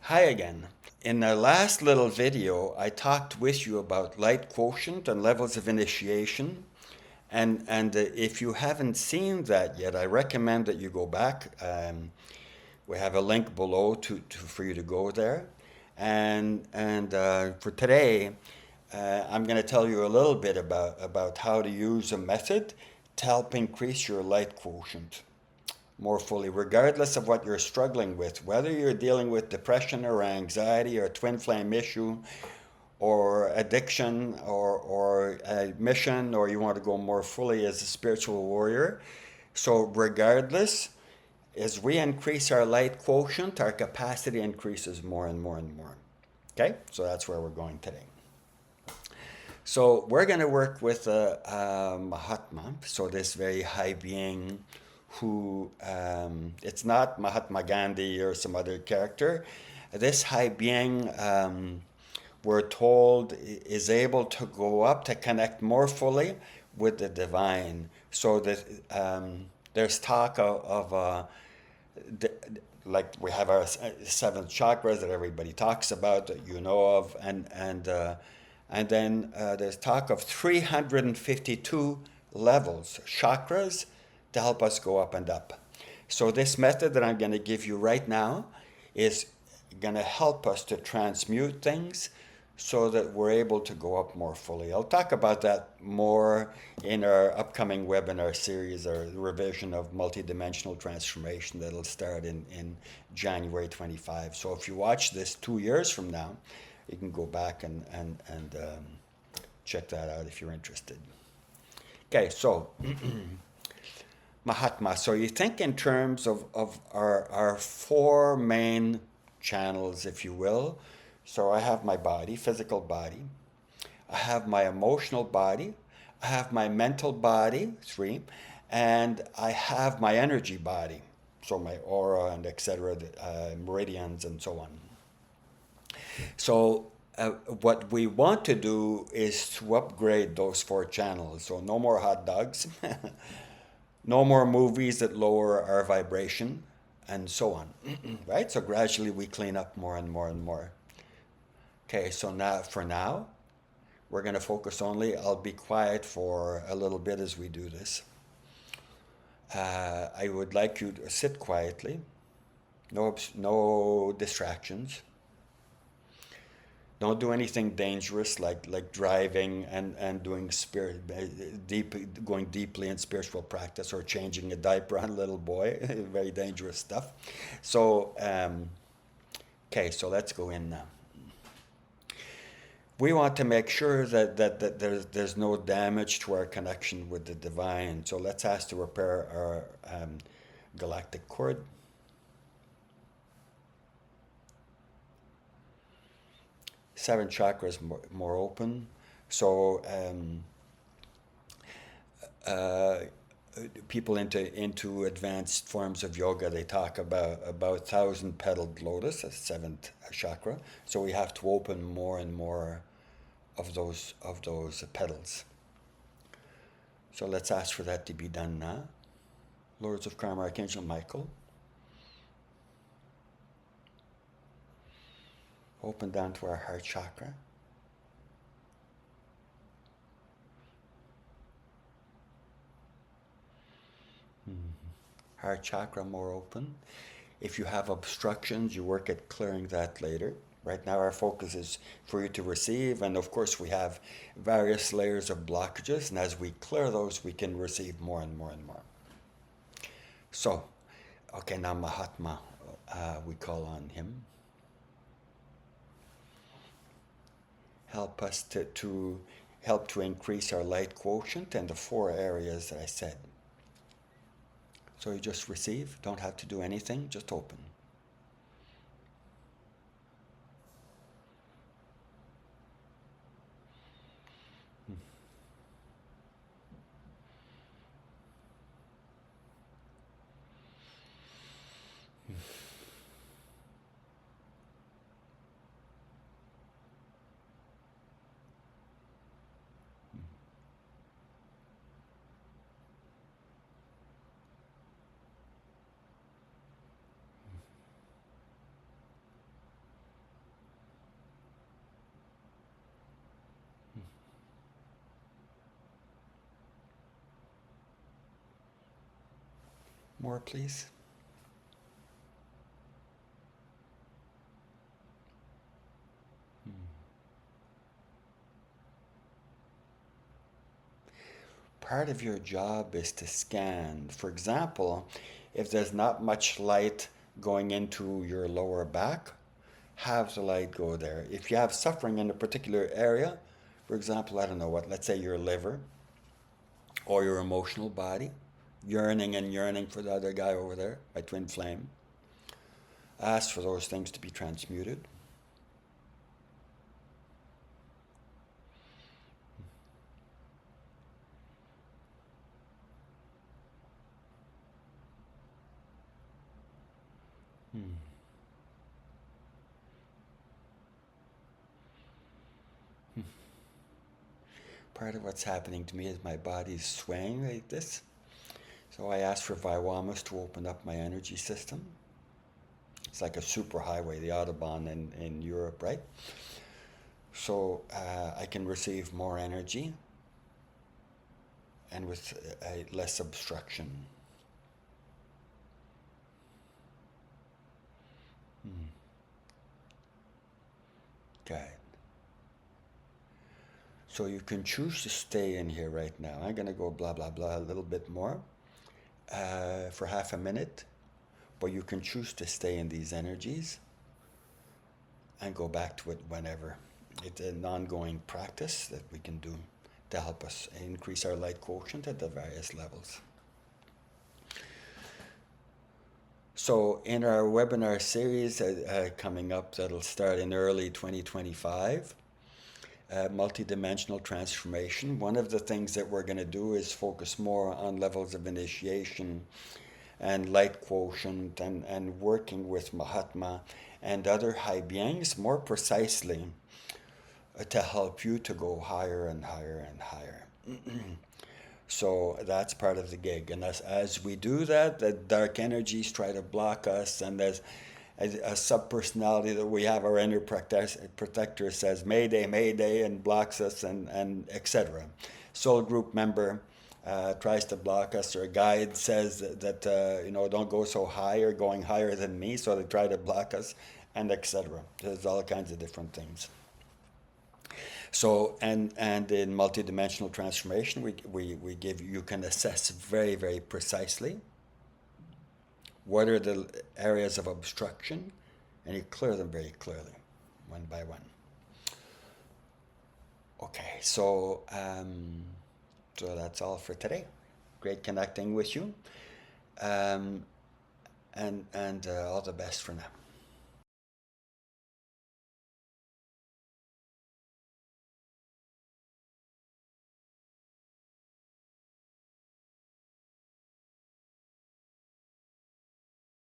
Hi again. In the last little video, I talked with you about light quotient and levels of initiation. And if you haven't seen that yet, I recommend that you go back. We have a link below for you to go there. And for today, I'm going to tell you a little bit about how to use a method to help increase your light quotient more fully, regardless of what you're struggling with, whether you're dealing with depression or anxiety or a twin flame issue or addiction or a mission, or you want to go more fully as a spiritual warrior. So, regardless, as we increase our light quotient, our capacity increases more and more and more. Okay, so that's where we're going today. So we're going to work with Mahatma, so this very high being who, it's not Mahatma Gandhi or some other character. This high being, we're told, is able to go up to connect more fully with the divine. So that there's talk the, like we have our seven chakras that everybody talks about, that you know of, and then there's talk of 352 levels, chakras, to help us go up and up. So this method that I'm going to give you right now is going to help us to transmute things so that we're able to go up more fully. I'll talk about that more in our upcoming webinar series, or revision of multidimensional transformation, that'll start in January 25. So if you watch this 2 years from now, you can go back and check that out if you're interested. Okay, so Mahatma. So you think in terms of our four main channels, if you will. So I have my body, physical body. I have my emotional body. I have my mental body, three. And I have my energy body. So my aura and etc., meridians and so on. So what we want to do is to upgrade those four channels. So no more hot dogs, no more movies that lower our vibration, and so on. Right? So gradually we clean up more and more and more. Okay, so now for now, we're going to focus only. I'll be quiet for a little bit as we do this. I would like you to sit quietly, no distractions. Don't do anything dangerous like driving and doing going deeply in spiritual practice, or changing a diaper on a little boy. Very dangerous stuff. So, okay, so let's go in now. We want to make sure that there's no damage to our connection with the divine. So let's ask to repair our galactic cord. Seven chakras more open. So people into advanced forms of yoga, they talk about thousand-petaled lotus, a seventh chakra. So we have to open more and more of those petals. So let's ask for that to be done now. Lords of Karma, Archangel Michael, open down to our heart chakra. Heart chakra more open. If you have obstructions, you work at clearing that later. Right now our focus is for you to receive, and of course we have various layers of blockages, and as we clear those, we can receive more and more and more. So, okay, now Mahatma, we call on him. Help us to help to increase our light quotient in the four areas that I said. So you just receive, don't have to do anything, just open. More, please. Part of your job is to scan. For example, if there's not much light going into your lower back, have the light go there. If you have suffering in a particular area, for example, I don't know what, let's say your liver or your emotional body, yearning and yearning for the other guy over there, my twin flame, ask for those things to be transmuted. Hmm. Part of what's happening to me is my body's swaying like this. So I asked for Viwamas to open up my energy system. It's like a super highway, the Autobahn in Europe, right? So I can receive more energy and with less obstruction. Hmm. Good. So you can choose to stay in here right now. I'm going to go blah, blah, blah a little bit more for half a minute. But you can choose to stay in these energies and go back to it whenever. It's an ongoing practice that we can do to help us increase our light quotient at the various levels. So in our webinar series coming up that'll start in early 2025, multidimensional transformation, one of the things that we're going to do is focus more on levels of initiation and light quotient and working with Mahatma and other high beings more precisely to help you to go higher and higher and higher. So that's part of the gig. And as we do that, the dark energies try to block us, and there's a sub-personality that we have, our inner protector says, Mayday, Mayday, and blocks us, and etc. Soul group member tries to block us, or a guide says that don't go so high, or going higher than me, so they try to block us, and etc. There's all kinds of different things. So, and in multidimensional transformation, we give you can assess very, very precisely what are the areas of obstruction, and you clear them very clearly, one by one. Okay, so that's all for today. Great connecting with you, and all the best for now.